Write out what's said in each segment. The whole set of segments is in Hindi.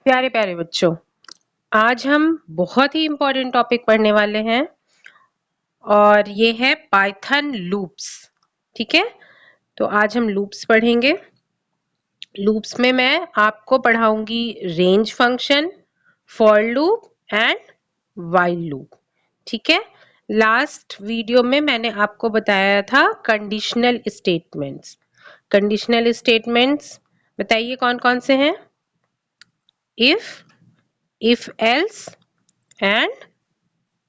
प्यारे प्यारे बच्चों, आज हम बहुत ही इम्पोर्टेंट टॉपिक पढ़ने वाले हैं और ये है पाइथन लूप्स। ठीक है, तो आज हम लूप्स पढ़ेंगे। लूप्स में मैं आपको पढ़ाऊंगी range function, for loop and while loop. ठीक है, लास्ट वीडियो में मैंने आपको बताया था कंडीशनल स्टेटमेंट्स। कंडीशनल स्टेटमेंट्स बताइए कौन कौन से हैं? if else and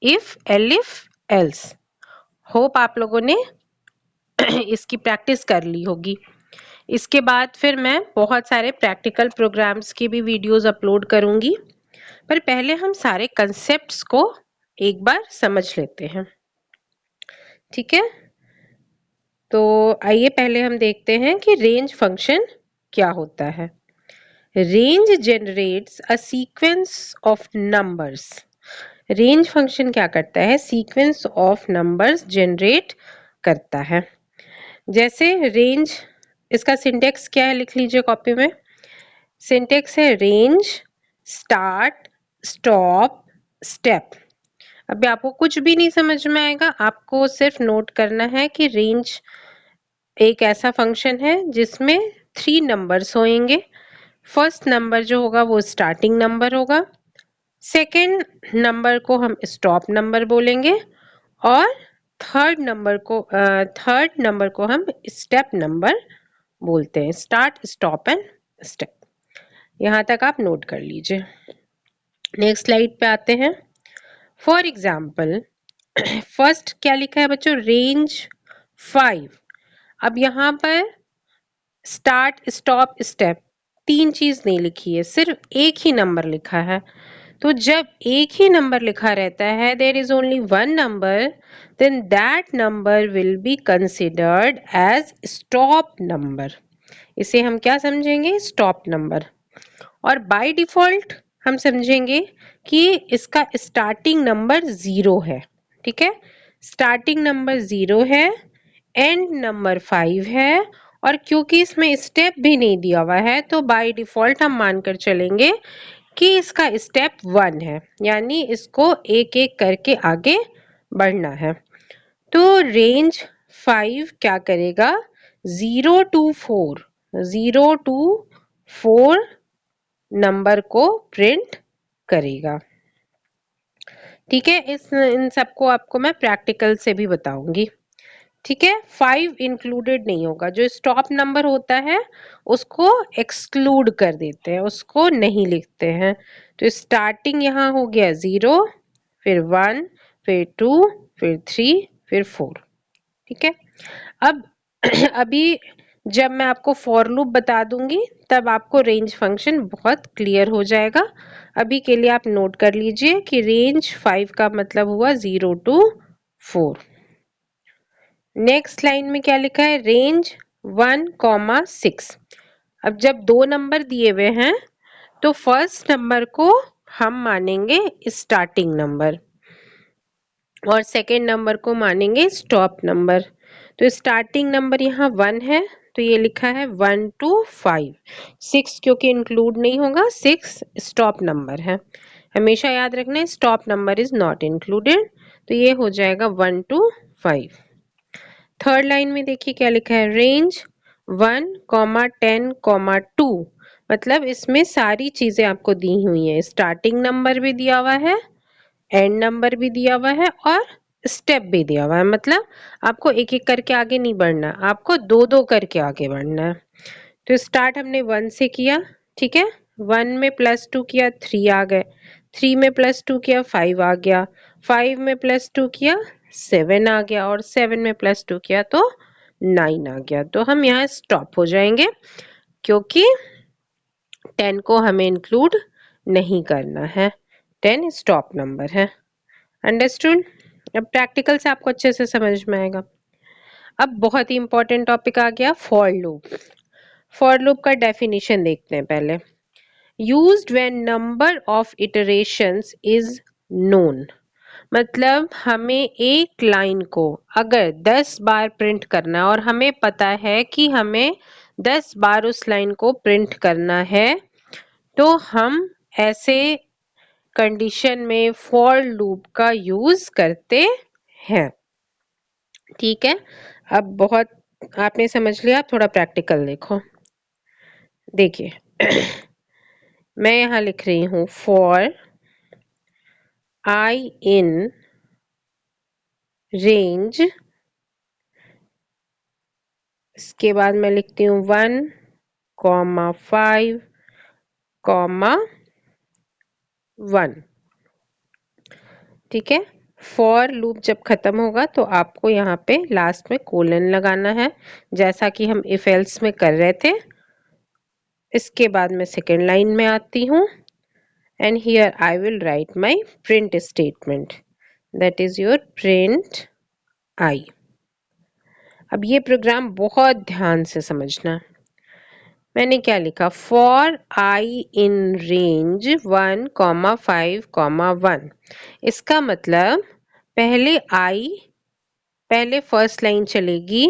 if elif else. Hope आप लोगों ने इसकी प्रैक्टिस कर ली होगी। इसके बाद फिर मैं बहुत सारे प्रैक्टिकल प्रोग्राम्स की भी वीडियोस अपलोड करूंगी, पर पहले हम सारे कंसेप्ट्स को एक बार समझ लेते हैं। ठीक है, तो आइए पहले हम देखते हैं कि रेंज फंक्शन क्या होता है। Range generates a sequence of numbers. Range function क्या करता है? सीक्वेंस ऑफ नंबर्स जनरेट करता है। जैसे रेंज, इसका सिंटेक्स क्या है लिख लीजिए कॉपी में। सिंटेक्स है रेंज स्टार्ट स्टॉप स्टेप। अभी आपको कुछ भी नहीं समझ में आएगा, आपको सिर्फ नोट करना है कि रेंज एक ऐसा फंक्शन है जिसमें 3 नंबर्स होंगे। फर्स्ट नंबर जो होगा वो स्टार्टिंग नंबर होगा, सेकेंड नंबर को हम स्टॉप नंबर बोलेंगे और थर्ड नंबर को हम स्टेप नंबर बोलते हैं। Start stop and step. यहाँ तक आप नोट कर लीजिए। नेक्स्ट स्लाइड पे आते हैं। फॉर एग्जाम्पल, फर्स्ट क्या लिखा है बच्चों? रेंज 5। अब यहाँ पर स्टार्ट स्टॉप स्टेप 3 चीज नहीं लिखी है, सिर्फ एक ही नंबर लिखा है। तो जब एक ही नंबर लिखा रहता है, there is only one number, then that number will be considered as stop number. इसे हम क्या समझेंगे? Stop number. और बाय डिफॉल्ट हम समझेंगे कि इसका स्टार्टिंग नंबर 0 है। ठीक है, स्टार्टिंग नंबर 0 है, एंड नंबर 5 है, और क्योंकि इसमें स्टेप भी नहीं दिया हुआ है तो बाय डिफॉल्ट हम मानकर चलेंगे कि इसका स्टेप 1 है, यानी इसको एक एक करके आगे बढ़ना है। तो रेंज 5 क्या करेगा? 0 to 4 नंबर को प्रिंट करेगा। ठीक है, इन सबको आपको मैं प्रैक्टिकल से भी बताऊंगी। ठीक है, 5 इंक्लूडेड नहीं होगा। जो स्टॉप नंबर होता है उसको एक्सक्लूड कर देते हैं, उसको नहीं लिखते हैं। तो स्टार्टिंग यहाँ हो गया 0, फिर 1, फिर 2, फिर 3, फिर 4। ठीक है, अब अभी जब मैं आपको फॉर लूप बता दूंगी तब आपको रेंज फंक्शन बहुत क्लियर हो जाएगा। अभी के लिए आप नोट कर लीजिए कि रेंज 5 का मतलब हुआ 0 to 4। नेक्स्ट लाइन में क्या लिखा है? रेंज 1,6। अब जब 2 नंबर दिए हुए हैं तो फर्स्ट नंबर को हम मानेंगे स्टार्टिंग नंबर और सेकेंड नंबर को मानेंगे स्टॉप नंबर। तो स्टार्टिंग नंबर यहाँ 1 है, तो ये लिखा है 1 to 5। 6 क्योंकि इंक्लूड नहीं होगा, 6 स्टॉप नंबर है। हमेशा याद रखना है stop number is not included. तो ये हो जाएगा 1 to 5। थर्ड लाइन में देखिए क्या लिखा है? रेंज 1,10,2। मतलब इसमें सारी चीजें आपको दी हुई हैं। स्टार्टिंग नंबर भी दिया हुआ है, एंड नंबर भी दिया हुआ है और स्टेप भी दिया हुआ है। मतलब आपको एक एक करके आगे नहीं बढ़ना, आपको दो दो करके आगे बढ़ना है। तो स्टार्ट हमने 1 से किया। ठीक है, 1 में +2 किया 3 आ गए, 3 में +2 किया 5 आ गया, 5 में +2 किया 7 आ गया, और 7 में +2 किया तो 9 आ गया। तो हम यहाँ स्टॉप हो जाएंगे क्योंकि 10 को हमें इंक्लूड नहीं करना है। 10 स्टॉप नंबर है। अंडरस्टूड? अब प्रैक्टिकल से आपको अच्छे से समझ में आएगा। अब बहुत ही इंपॉर्टेंट टॉपिक आ गया, फॉर लूप। फॉर लूप का डेफिनेशन देखते हैं पहले। Used when number of iterations is known. मतलब हमें एक लाइन को अगर 10 बार प्रिंट करना है और हमें पता है कि हमें 10 बार उस लाइन को प्रिंट करना है, तो हम ऐसे कंडीशन में फॉर लूप का यूज करते हैं। ठीक है, अब बहुत आपने समझ लिया, थोड़ा प्रैक्टिकल देखो। देखिए मैं यहां लिख रही हूं फॉर आई इन रेंज, इसके बाद मैं लिखती हूँ 1, 5, 1। ठीक है, फॉर लूप जब खत्म होगा तो आपको यहाँ पे लास्ट में कोलन लगाना है, जैसा कि हम इफ एल्स में कर रहे थे। इसके बाद मैं सेकेंड लाइन में आती हूँ and here I will write my print statement, that is your print I। अब ये प्रोग्राम बहुत ध्यान से समझना। मैंने क्या लिखा, फॉर आई इन रेंज 1, 5, 1। इसका मतलब पहले फर्स्ट लाइन चलेगी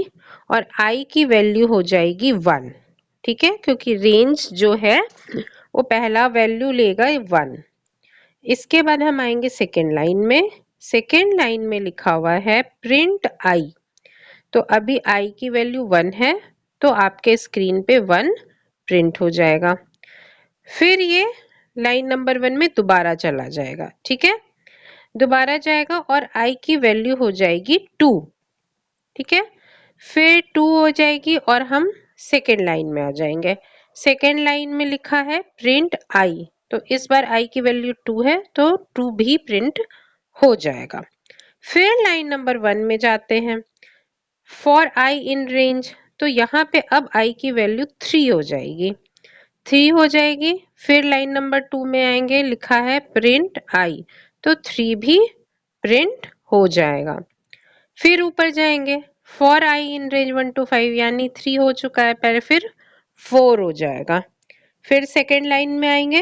और आई की वैल्यू हो जाएगी 1। ठीक है, क्योंकि रेंज जो है वो पहला वैल्यू लेगा 1। इसके बाद हम आएंगे सेकेंड लाइन में। सेकेंड लाइन में लिखा हुआ है प्रिंट आई, तो अभी आई की वैल्यू 1 है, तो आपके स्क्रीन पे 1 प्रिंट हो जाएगा। फिर ये लाइन नंबर 1 में दोबारा चला जाएगा। ठीक है, दोबारा जाएगा और आई की वैल्यू हो जाएगी 2। ठीक है, फिर 2 हो जाएगी और हम सेकेंड लाइन में आ जाएंगे। सेकेंड लाइन में लिखा है प्रिंट आई, तो इस बार आई की वैल्यू 2 है, तो 2 भी प्रिंट हो जाएगा। फिर लाइन नंबर 1 में जाते हैं, फॉर आई इन रेंज, तो यहाँ पे अब आई की वैल्यू 3 हो जाएगी, 3 हो जाएगी। फिर लाइन नंबर 2 में आएंगे, लिखा है प्रिंट आई, तो 3 भी प्रिंट हो जाएगा। फिर ऊपर जाएंगे, for I in range 1 to 5, यानी 3 हो चुका है पहले, फिर 4 हो जाएगा। फिर सेकेंड लाइन में आएंगे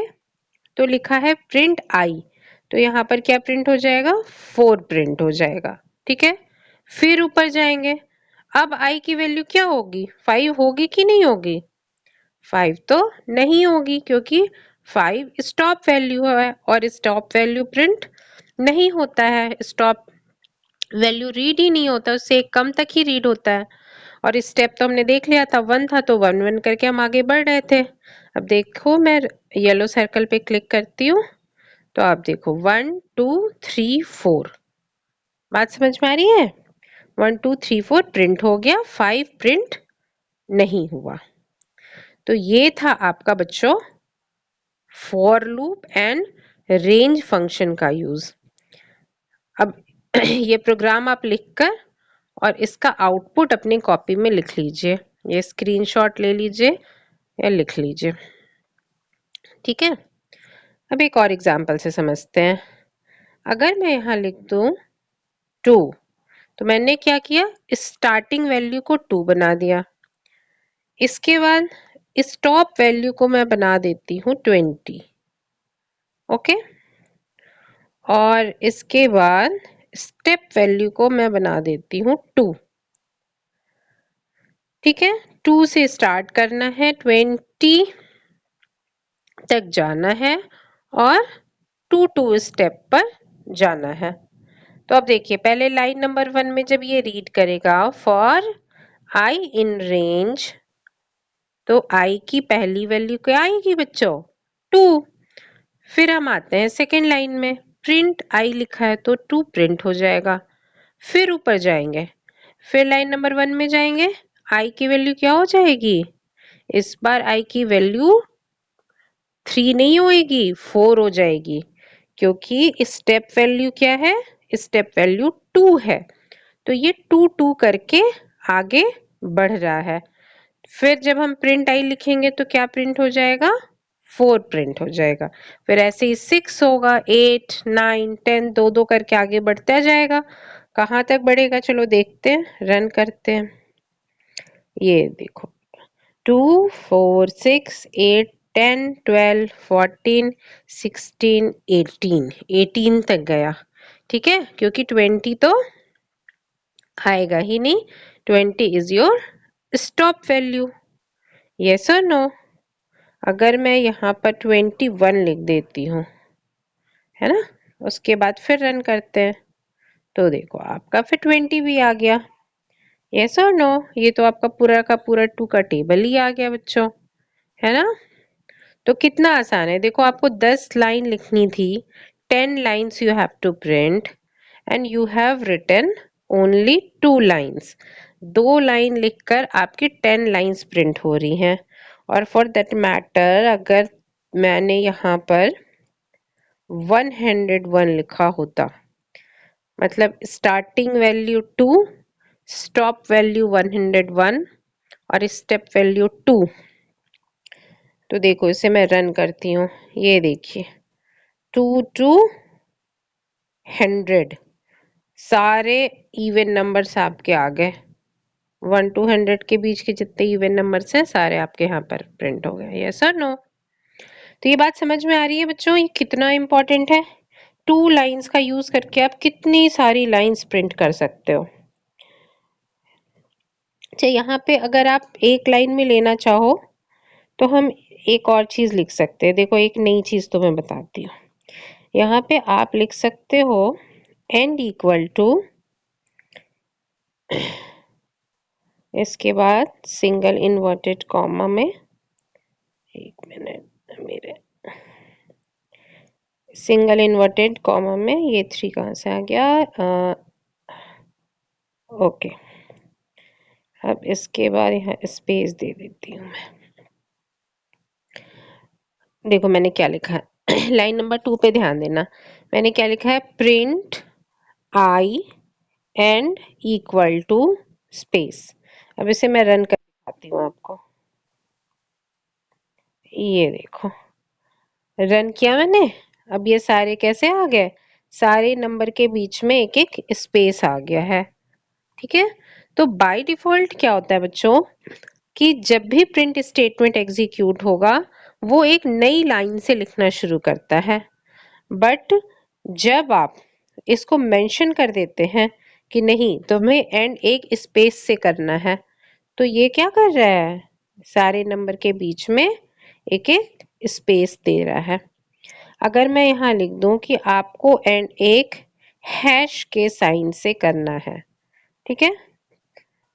तो लिखा है प्रिंट आई, तो यहाँ पर क्या प्रिंट हो जाएगा, 4 प्रिंट हो जाएगा। ठीक है, फिर ऊपर जाएंगे, अब आई की वैल्यू क्या होगी, 5 होगी कि नहीं होगी, 5 तो नहीं होगी, क्योंकि 5 स्टॉप वैल्यू है और स्टॉप वैल्यू प्रिंट नहीं होता है, स्टॉप वैल्यू रीड ही नहीं होता, उससे एक कम तक ही रीड होता है। और स्टेप तो हमने देख लिया था, 1 था, तो 1 1 करके हम आगे बढ़ रहे थे। अब देखो मैं येलो सर्कल पे क्लिक करती हूँ, तो आप देखो 1 2 3 4, बात समझ में आ रही है। 1 2 3 4 प्रिंट हो गया, 5 प्रिंट नहीं हुआ। तो ये था आपका बच्चों for loop and range function का यूज। अब ये प्रोग्राम आप लिखकर और इसका आउटपुट अपनी कॉपी में लिख लीजिए, ये स्क्रीनशॉट ले लीजिए या लिख लीजिए। ठीक है, अब एक और एग्जांपल से समझते हैं। अगर मैं यहाँ लिख दूं 2, तो मैंने क्या किया, स्टार्टिंग वैल्यू को 2 बना दिया। इसके बाद स्टॉप वैल्यू को मैं बना देती हूँ 20। ओके, और इसके बाद स्टेप वैल्यू को मैं बना देती हूँ 2। ठीक है, 2 से स्टार्ट करना है, 20 तक जाना है और 2 स्टेप पर जाना है। तो अब देखिए, पहले लाइन नंबर 1 में जब ये रीड करेगा फॉर आई इन रेंज, तो आई की पहली वैल्यू क्या आएगी बच्चों, 2। फिर हम आते हैं सेकेंड लाइन में, प्रिंट आई लिखा है तो 2 प्रिंट हो जाएगा। फिर ऊपर जाएंगे, फिर लाइन नंबर 1 में जाएंगे, आई की वैल्यू क्या हो जाएगी, इस बार आई की वैल्यू 3 नहीं होएगी, 4 हो जाएगी, क्योंकि स्टेप वैल्यू क्या है, स्टेप वैल्यू 2 है, तो ये 2 2 करके आगे बढ़ रहा है। फिर जब हम प्रिंट आई लिखेंगे तो क्या प्रिंट हो जाएगा, 4 प्रिंट हो जाएगा। फिर ऐसे ही 6 होगा, 8 9 10, 2 2 करके आगे बढ़ता जाएगा। कहाँ तक बढ़ेगा, चलो देखते हैं, रन करते हैं। ये देखो 2 4 6 8 10 12 14 16 18 तक गया। ठीक है, क्योंकि 20 तो आएगा ही नहीं, 20 is your stop value, yes और नो। अगर मैं यहाँ पर 21 लिख देती हूँ, है ना, उसके बाद फिर रन करते हैं तो देखो आपका फिर 20 भी आ गया। यस और नो? ये तो आपका पूरा का पूरा 2 का टेबल ही आ गया बच्चों, है ना। तो कितना आसान है, देखो आपको 10 लाइन लिखनी थी, 10 lines you have to print and you have written only 2 lines. 2 line लिखकर आपकी 10 लाइन्स प्रिंट हो रही हैं। और फॉर दैट मैटर अगर मैंने यहाँ पर 101 लिखा होता, मतलब स्टार्टिंग वैल्यू 2, स्टॉप वैल्यू 101 और स्टेप वैल्यू 2, तो देखो इसे मैं रन करती हूँ, ये देखिए 2 to 100 सारे इवन नंबर्स आपके आ गए। 1 to 100 के बीच के जितने इवन नंबर्स हैं सारे आपके यहाँ पर प्रिंट हो गए। यस और नो? तो ये बात समझ में आ रही है बच्चों, ये कितना इंपॉर्टेंट है। 2 लाइंस का यूज करके आप कितनी सारी लाइंस प्रिंट कर सकते हो। अच्छा, यहाँ पे अगर आप एक लाइन में लेना चाहो तो हम एक और चीज लिख सकते हैं। देखो एक नई चीज तो मैं बताती हूँ, यहाँ पे आप लिख सकते हो एंड इक्वल टू, इसके बाद सिंगल इन्वर्टेड कॉमा में, एक मिनट मेरे, सिंगल इन्वर्टेड कॉमा में ये 3 कहाँ से आ गया, ओके। अब इसके बाद यहाँ स्पेस दे देती हूँ मैं। देखो मैंने क्या लिखा है लाइन नंबर 2 पे ध्यान देना, मैंने क्या लिखा है, print i end equal to space. अब इसे मैं रन कर दिखाती हूँ आपको, ये देखो रन किया मैंने। अब ये सारे कैसे आ गए, सारे नंबर के बीच में एक एक स्पेस आ गया है। ठीक है, तो बाय डिफॉल्ट क्या होता है बच्चों कि जब भी प्रिंट स्टेटमेंट एग्जीक्यूट होगा वो एक नई लाइन से लिखना शुरू करता है। बट जब आप इसको मेंशन कर देते हैं कि नहीं तुम्हें एंड एक स्पेस से करना है, तो ये क्या कर रहा है, सारे नंबर के बीच में एक एक स्पेस दे रहा है। अगर मैं यहाँ लिख दूं कि आपको एंड एक हैश के साइन से करना है, ठीक है,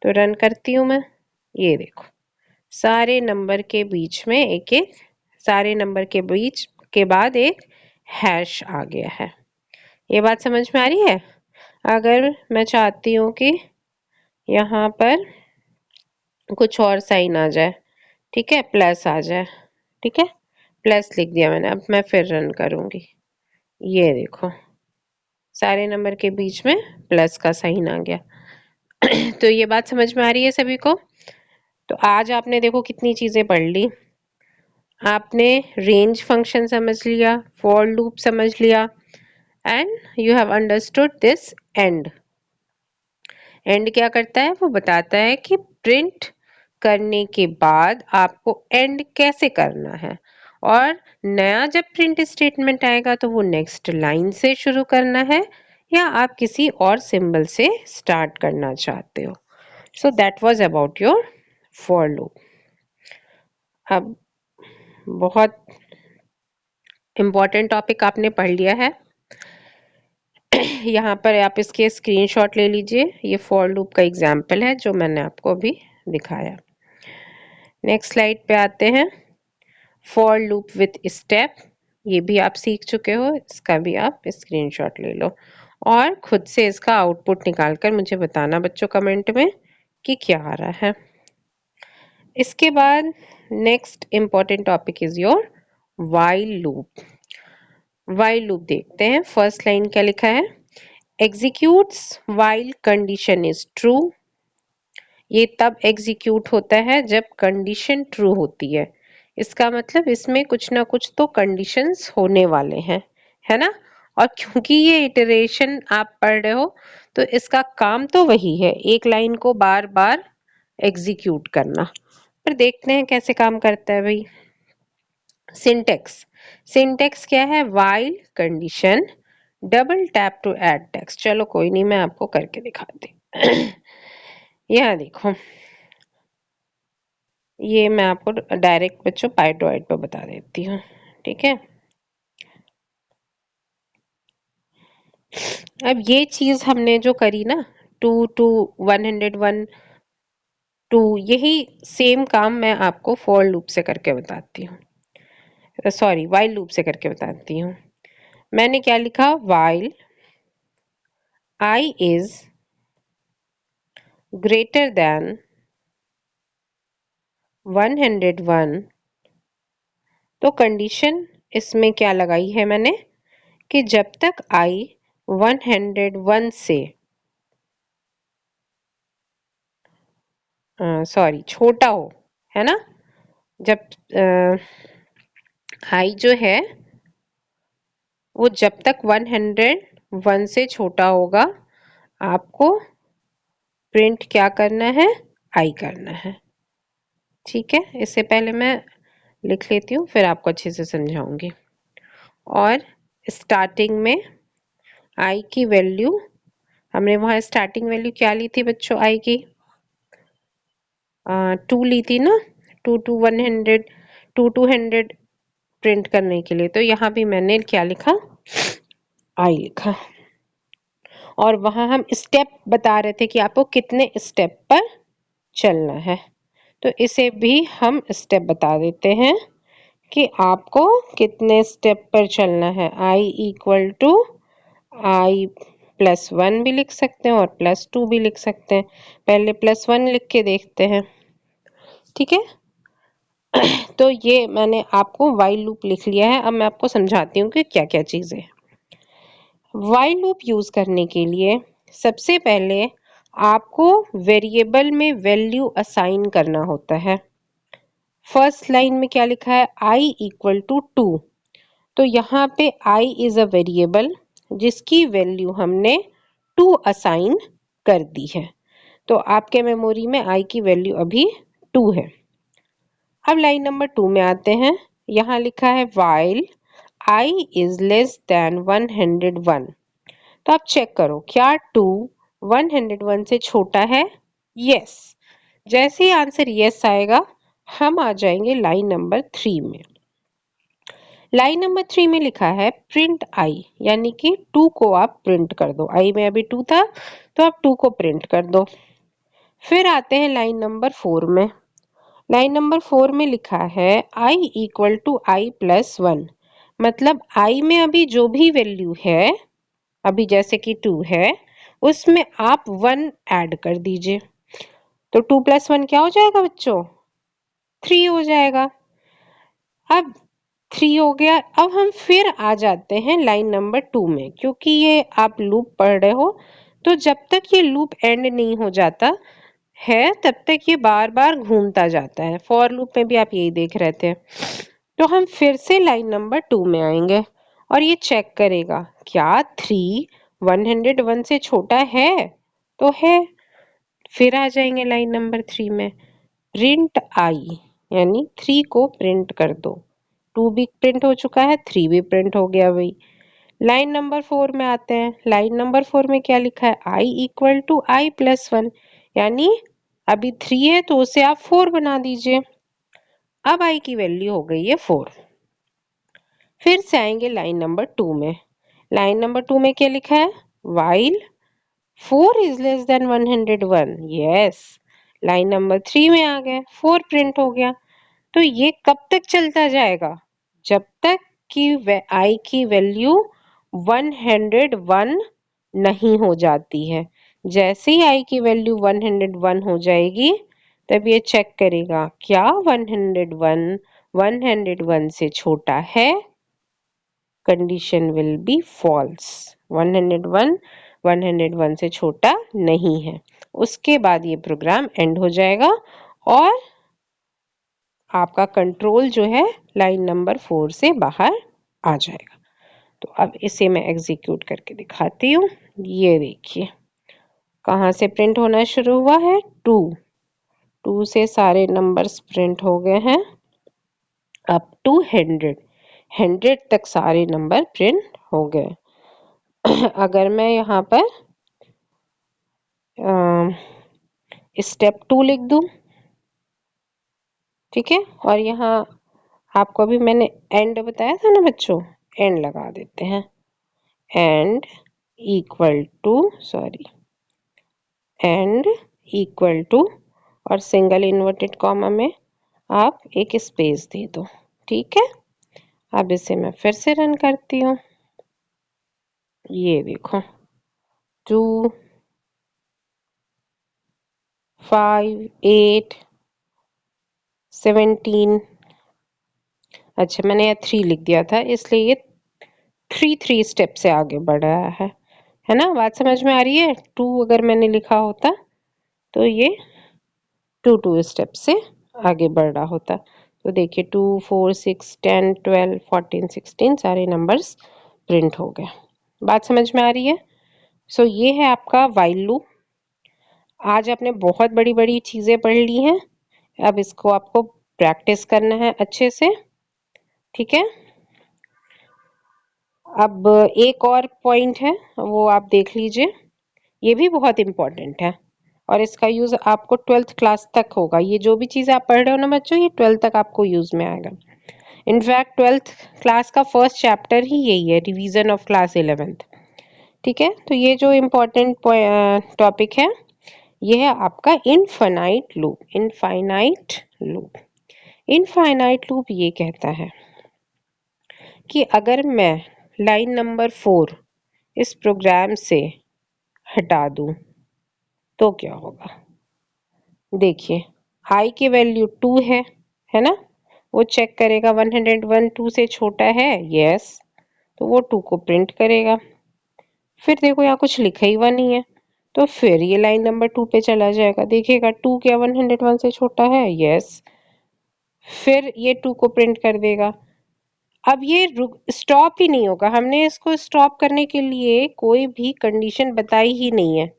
तो रन करती हूँ मैं, ये देखो सारे नंबर के बीच में एक एक, सारे नंबर के बीच के बाद एक हैश आ गया है। ये बात समझ में आ रही है। अगर मैं चाहती हूँ कि यहाँ पर कुछ और साइन आ जाए, ठीक है, प्लस आ जाए, ठीक है, प्लस लिख दिया मैंने, अब मैं फिर रन करूंगी, ये देखो सारे नंबर के बीच में प्लस का साइन आ गया तो ये बात समझ में आ रही है सभी को। तो आज आपने देखो कितनी चीजें पढ़ ली, आपने रेंज फंक्शन समझ लिया, फॉर लूप समझ लिया and you have understood this and. And क्या करता है, वो बताता है कि प्रिंट करने के बाद आपको एंड कैसे करना है, और नया जब प्रिंट स्टेटमेंट आएगा तो वो नेक्स्ट लाइन से शुरू करना है या आप किसी और सिंबल से स्टार्ट करना चाहते हो। So that was about your for loop. अब बहुत इम्पोर्टेंट टॉपिक आपने पढ़ लिया है यहाँ पर आप इसके स्क्रीनशॉट ले लीजिए, ये फॉर लूप का एग्जाम्पल है जो मैंने आपको अभी दिखाया। नेक्स्ट स्लाइड पे आते हैं, फॉर लूप विथ स्टेप, ये भी आप सीख चुके हो, इसका भी आप स्क्रीनशॉट ले लो और खुद से इसका आउटपुट निकाल कर मुझे बताना बच्चों कमेंट में कि क्या आ रहा है। इसके बाद next important topic is your while loop. While loop देखते हैं, फर्स्ट लाइन क्या लिखा है, executes while condition is true. ये तब एग्जीक्यूट होता है जब कंडीशन ट्रू होती है, इसका मतलब इसमें कुछ ना कुछ तो कंडीशंस होने वाले हैं, है ना। और क्योंकि ये इटरेशन आप पढ़ रहे हो तो इसका काम तो वही है, एक लाइन को बार बार एग्जीक्यूट करना। पर देखते हैं कैसे काम करता है भाई। सिंटेक्स, सिंटेक्स क्या है, while condition double tap to add text. चलो कोई नहीं, मैं आपको करके दिखाती यहाँ देखो, ये मैं आपको डायरेक्ट बच्चों पाइटोइड पे बता देती हूँ, ठीक है। अब ये चीज हमने जो करी ना, 2 to 101 टू, यही सेम काम मैं आपको फॉर लूप से करके बताती हूँ, सॉरी वाइल लूप से करके बताती हूँ। मैंने क्या लिखा, while I is greater than 101, तो कंडीशन इसमें क्या लगाई है मैंने कि जब तक आई 101 से सॉरी छोटा हो, है ना, जब आई जो है वो जब तक 101 से छोटा होगा, आपको प्रिंट क्या करना है, आई करना है, ठीक है। इससे पहले मैं लिख लेती हूँ, फिर आपको अच्छे से समझाऊंगी। और स्टार्टिंग में आई की वैल्यू, हमने वहां स्टार्टिंग वैल्यू क्या ली थी बच्चों, आई की 2 ली थी ना, 2 to 100, 2 to 100 प्रिंट करने के लिए, तो यहाँ भी मैंने क्या लिखा, आई लिखा। और वहां हम स्टेप बता रहे थे कि आपको कितने स्टेप पर चलना है, तो इसे भी हम स्टेप बता देते हैं कि आपको कितने स्टेप पर चलना है। आई इक्वल टू I+1 भी लिख सकते हैं और +2 भी लिख सकते हैं। पहले +1 लिख के देखते हैं, ठीक है। तो ये मैंने आपको वाइल लूप लिख लिया है। अब मैं आपको समझाती हूँ कि क्या क्या चीजें हैं। वाइल लूप यूज करने के लिए सबसे पहले आपको वेरिएबल में वैल्यू असाइन करना होता है। फर्स्ट लाइन में क्या लिखा है, i इक्वल टू 2, तो यहाँ पे i इज अ वेरिएबल जिसकी वैल्यू हमने 2 असाइन कर दी है, तो आपके मेमोरी में i की वैल्यू अभी 2 है। अब लाइन नंबर 2 में आते हैं, यहाँ लिखा है while i is less than 101, तो आप चेक करो क्या 2 101 से छोटा है, यस। जैसे ही आंसर यस आएगा, हम आ जाएंगे लाइन नंबर 3 में। लाइन नंबर 3 में लिखा है प्रिंट आई, यानी कि 2 को आप प्रिंट कर दो, आई में अभी 2 था तो आप 2 को प्रिंट कर दो। फिर आते हैं लाइन नंबर 4 में। लाइन नंबर 4 में लिखा है आई इक्वल टू I+1, मतलब आई में अभी जो भी वैल्यू है, अभी जैसे कि 2 है, उसमें आप 1 ऐड कर दीजिए, तो 2+1 क्या हो जाएगा बच्चों, 3 हो जाएगा। अब 3 हो गया। अब हम फिर आ जाते हैं लाइन नंबर 2 में, क्योंकि ये आप लूप पढ़ रहे हो, तो जब तक ये लूप एंड नहीं हो जाता है तब तक ये बार बार घूमता जाता है। फॉर लूप में भी आप यही देख रहे थे। तो हम फिर से लाइन नंबर 2 में आएंगे और ये चेक करेगा क्या 3 101 से छोटा है, तो है। फिर आ जाएंगे लाइन नंबर 3 में, प्रिंट आई, यानी 3 को प्रिंट कर दो। 2 भी प्रिंट हो चुका है, 3 भी प्रिंट हो गया भाई। लाइन नंबर 4 में आते हैं। लाइन नंबर 4 में क्या लिखा है, आई इक्वल टू I+1, यानी अभी 3 है तो उसे आप 4 बना दीजिए। अब आई की वैल्यू हो गई है 4। फिर से आएंगे लाइन नंबर 2 में। लाइन नंबर 2 में क्या लिखा है, while 4 is less than 101, yes. Line number 3 में आ गए, 4 प्रिंट हो गया। तो ये कब तक चलता जाएगा, जब तक कि आई की वैल्यू 101 नहीं हो जाती है। जैसे ही आई की वैल्यू 101 हो जाएगी, तब ये चेक करेगा क्या 101 101 से छोटा है, कंडीशन विल बी फॉल्स। 101 101 से छोटा नहीं है। उसके बाद ये प्रोग्राम एंड हो जाएगा और आपका कंट्रोल जो है लाइन नंबर 4 से बाहर आ जाएगा। तो अब इसे मैं एग्जीक्यूट करके दिखाती हूँ। ये देखिए कहाँ से प्रिंट होना शुरू हुआ है, 2 से सारे नंबर्स प्रिंट हो गए हैं अप टू 100 तक सारे नंबर प्रिंट हो गए। अगर मैं यहाँ पर स्टेप 2 लिख दूं, ठीक है। और यहाँ आपको अभी मैंने एंड बताया था ना बच्चों, एंड लगा देते हैं। End equal to, sorry, end equal to, और सिंगल इन्वर्टेड कॉमा में आप एक स्पेस दे दो। ठीक है। अब इसे मैं फिर से रन करती हूँ। ये देखो 2 5 8 17, अच्छा मैंने यहाँ 3 लिख दिया था इसलिए ये 3 स्टेप से आगे बढ़ रहा है ना। बात समझ में आ रही है। 2 अगर मैंने लिखा होता तो ये 2 स्टेप से आगे बढ़ रहा होता। तो देखिए 2 4 6 10 12 14 16 सारे नंबर्स प्रिंट हो गए। बात समझ में आ रही है। सो ये है आपका व्हाइल लूप। आज आपने बहुत बड़ी बड़ी चीजें पढ़ ली हैं, अब इसको आपको प्रैक्टिस करना है अच्छे से। ठीक है। अब एक और पॉइंट है वो आप देख लीजिए, ये भी बहुत इम्पोर्टेंट है और इसका यूज आपको 12th क्लास तक होगा। ये जो भी चीज़ आप पढ़ रहे हो ना बच्चों, ये 12th तक आपको यूज में आएगा। इनफैक्ट 12th क्लास का फर्स्ट चैप्टर ही यही है, रिवीजन ऑफ क्लास 11th। ठीक है। तो ये जो इम्पोर्टेंट टॉपिक है ये है आपका infinite loop. Infinite loop, infinite loop ये कहता है कि अगर मैं लाइन नंबर 4 इस प्रोग्राम से हटा दूं तो क्या होगा। देखिए i की वैल्यू 2 है ना। वो चेक करेगा 101 2 से छोटा है, यस, तो वो 2 को प्रिंट करेगा। फिर देखो यहाँ कुछ लिखा ही हुआ नहीं है, तो फिर ये लाइन नंबर 2 पे चला जाएगा, देखेगा 2 क्या 101 से छोटा है, यस, फिर ये 2 को प्रिंट कर देगा। अब ये स्टॉप ही नहीं होगा, हमने इसको स्टॉप करने के लिए कोई भी कंडीशन बताई ही नहीं है।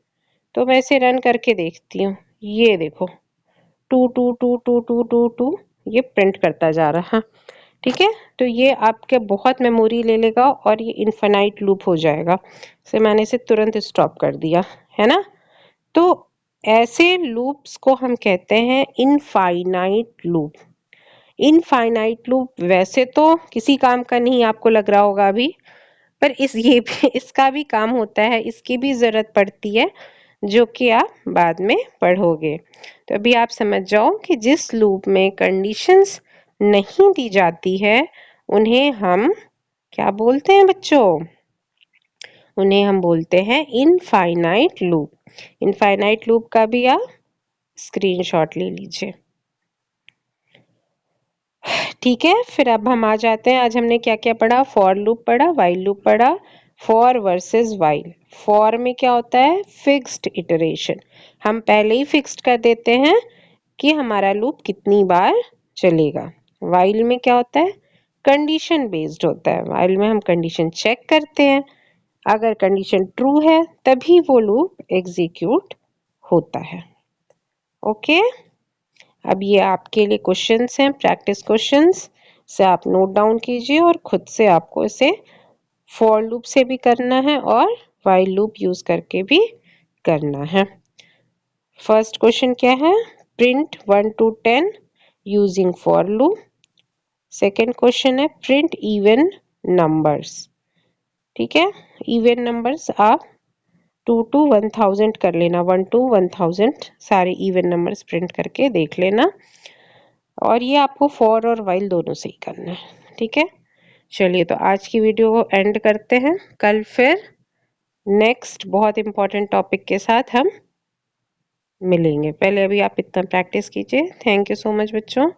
तो मैं इसे रन करके देखती हूँ। ये देखो 2 2 2 2 2 2 2 ये प्रिंट करता जा रहा है। ठीक है। तो ये आपके बहुत मेमोरी ले लेगा और ये इनफाइनाइट लूप हो जाएगा। से मैंने इसे तुरंत स्टॉप कर दिया, है ना। तो ऐसे लूप्स को हम कहते हैं इनफाइनाइट लूप। इनफाइनाइट लूप वैसे तो किसी काम का नहीं, आपको लग रहा होगा अभी, पर ये भी इसका भी काम होता है, इसकी भी जरूरत पड़ती है, जो कि आप बाद में पढ़ोगे। तो अभी आप समझ जाओ कि जिस लूप में कंडीशंस नहीं दी जाती है उन्हें हम क्या बोलते हैं बच्चों, उन्हें हम बोलते हैं इनफाइनाइट लूप। इनफाइनाइट लूप का भी आप स्क्रीनशॉट ले लीजिए। ठीक है। फिर अब हम आ जाते हैं, आज हमने क्या क्या पढ़ा। फॉर लूप पढ़ा, व्हाइल लूप पढ़ा। For versus while. फॉर में क्या होता है, फिक्स्ड इटरेशन, हम पहले ही फिक्स्ड कर देते हैं कि हमारा लूप कितनी बार चलेगा। व्हाइल में क्या होता है, कंडीशन बेस्ड होता है। व्हाइल में हम कंडीशन चेक करते हैं, अगर कंडीशन ट्रू है तभी वो लूप एग्जीक्यूट होता है। ओके। अब ये आपके लिए क्वेश्चंस हैं, प्रैक्टिस क्वेश्चंस, से आप नोट डाउन कीजिए और खुद से आपको इसे फॉर लूप से भी करना है और व्हाइल लूप यूज करके भी करना है। फर्स्ट क्वेश्चन क्या है, print 1 to 10 using for loop. Second question है प्रिंट इवन नंबर्स। ठीक है। इवन नंबर्स आप 2 to 1000 कर लेना, 1 to 1000 सारे इवन नंबर्स प्रिंट करके देख लेना। और ये आपको फॉर और व्हाइल दोनों से ही करना है। ठीक है। चलिए तो आज की वीडियो को एंड करते हैं, कल फिर नेक्स्ट बहुत इंपॉर्टेंट टॉपिक के साथ हम मिलेंगे। पहले अभी आप इतना प्रैक्टिस कीजिए। थैंक यू सो मच बच्चों।